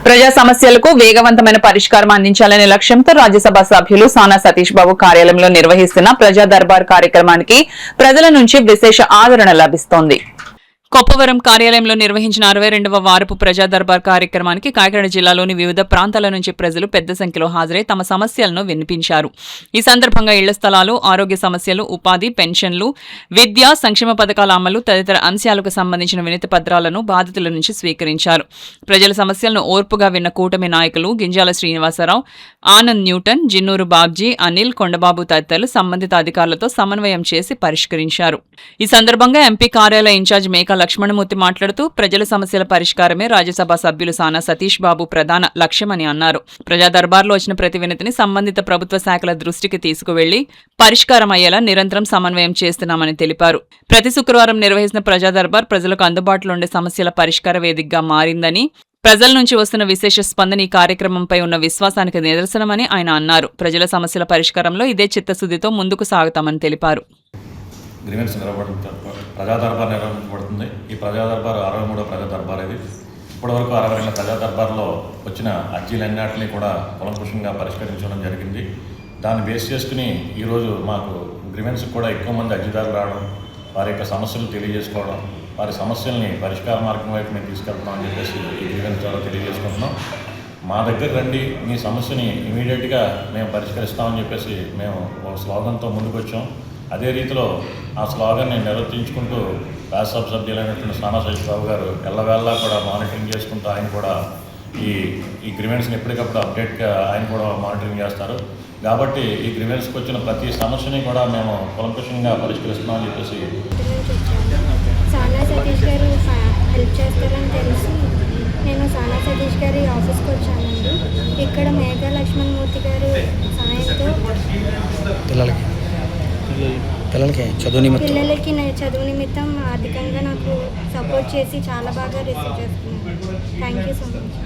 ప్రజా సమస్యలకు వేగవంతమైన పరిష్కారం అందించాలనే లక్ష్యంతో రాజ్యసభ సభ్యులు సానా సతీష్ బాబు కార్యాలయంలో నిర్వహిస్తున్న ప్రజా దర్బార్ కార్యక్రమానికి ప్రజల నుంచి విశేష ఆదరణ లభిస్తోంది. కొప్పవరం కార్యాలయంలో నిర్వహించిన 62వ వారపు ప్రజా దర్బార్ కార్యక్రమానికి కాకినాడ జిల్లాలోని వివిధ ప్రాంతాల నుంచి ప్రజలు పెద్ద సంఖ్యలో హాజరై తమ సమస్యలను వినిపించారు. ఈ సందర్భంగా ఇళ్ల స్థలాలు, ఆరోగ్య సమస్యలు, ఉపాధి, పెన్షన్లు, విద్య, సంక్షేమ పథకాల అమలు తదితర అంశాలకు సంబంధించిన వినతి పత్రాలను బాధితుల నుంచి స్వీకరించారు. ప్రజల సమస్యలను ఓర్పుగా విన్న కూటమి నాయకులు గింజాల శ్రీనివాసరావు, ఆనంద్ న్యూటన్, జిన్నూరు బాబ్జీ, అనిల్, కొండబాబు తదితరులు సంబంధిత అధికారులతో సమన్వయం చేసి పరిష్కరించారు. ఈ సందర్భంగా ఎంపీ కార్యాలయ ఇన్ఛార్జ్ మేకా లక్ష్మణమూర్తి మాట్లాడుతూ ప్రజల సమస్యల పరిష్కారమే రాజ్యసభ సభ్యులు సానా సతీష్ బాబు ప్రధాన లక్ష్యమని అన్నారు. ప్రజా దర్బార్లో వచ్చిన ప్రతి వినతిని సంబంధిత ప్రభుత్వ శాఖల దృష్టికి తీసుకువెళ్లి పరిష్కారం అయ్యేలా నిరంతరం సమన్వయం చేస్తున్నామని తెలిపారు. ప్రతి శుక్రవారం నిర్వహిస్తున్న ప్రజా దర్బార్ ప్రజలకు అందుబాటులో ఉండే సమస్యల పరిష్కార వేదికగా మారిందని, ప్రజల నుంచి వస్తున్న విశేష స్పందన ఈ కార్యక్రమంపై ఉన్న విశ్వాసానికి నిదర్శనమని ఆయన అన్నారు. ప్రజల సమస్యల పరిష్కారంలో ఇదే చిత్తశుద్ధితో ముందుకు సాగుతామని తెలిపారు. ప్రజా దర్బార్ నిర్వహించబడుతుంది. ఈ ప్రజా దర్బార్ 63వ ప్రజా దర్బార్ ఇది. ఇప్పటివరకు 62 ప్రజా దర్బార్లో వచ్చిన అర్జీలన్నింటినీ కూడా కులంకుషంగా పరిష్కరించడం జరిగింది. దాన్ని బేస్ చేసుకుని ఈరోజు మాకు గ్రీవెన్స్కి కూడా ఎక్కువ మంది అర్జీదారులు రావడం, వారి యొక్క సమస్యలు తెలియజేసుకోవడం, వారి సమస్యల్ని పరిష్కార మార్గం వైపు మేము తీసుకెళ్తున్నాం అని చెప్పేసి ఈ గ్రీవెన్స్ ద్వారా తెలియజేసుకుంటున్నాం. మా దగ్గర రండి, మీ సమస్యని ఇమీడియట్గా మేము పరిష్కరిస్తామని చెప్పేసి మేము ఒక స్లోగన్తో ముందుకు వచ్చాం. అదే రీతిలో ఆ స్లోగన్ని నిర్వర్తించుకుంటూ రాజ్యసభ సభ్యులైనటువంటి సానా సతీష్ బాబు గారు ఎల్లవేళలా కూడా మానిటరింగ్ చేసుకుంటూ ఆయన కూడా ఈ గ్రీవెన్స్ని ఎప్పటికప్పుడు అప్డేట్గా ఆయన కూడా మానిటరింగ్ చేస్తారు. కాబట్టి ఈ గ్రీవెన్స్కి వచ్చిన ప్రతి సమస్యని కూడా మేము కులంకుషంగా పరిష్కరిస్తున్నామని చెప్పేసి సానా సతీష్ గారు హెల్ప్ చేస్తారని తెలిసి నేను సానా సతీష్ గారి ఆఫీస్కి వచ్చానండి. ఇక్కడ మేఘా లక్ష్మణమూర్తి గారు సాయంతో పిల్లలకి చదువు నిమిత్తం ఆర్థికంగా నాకు సపోర్ట్ చేసి చాలా బాగా రిసీవ్ చేస్తున్నాను. Thank you so much.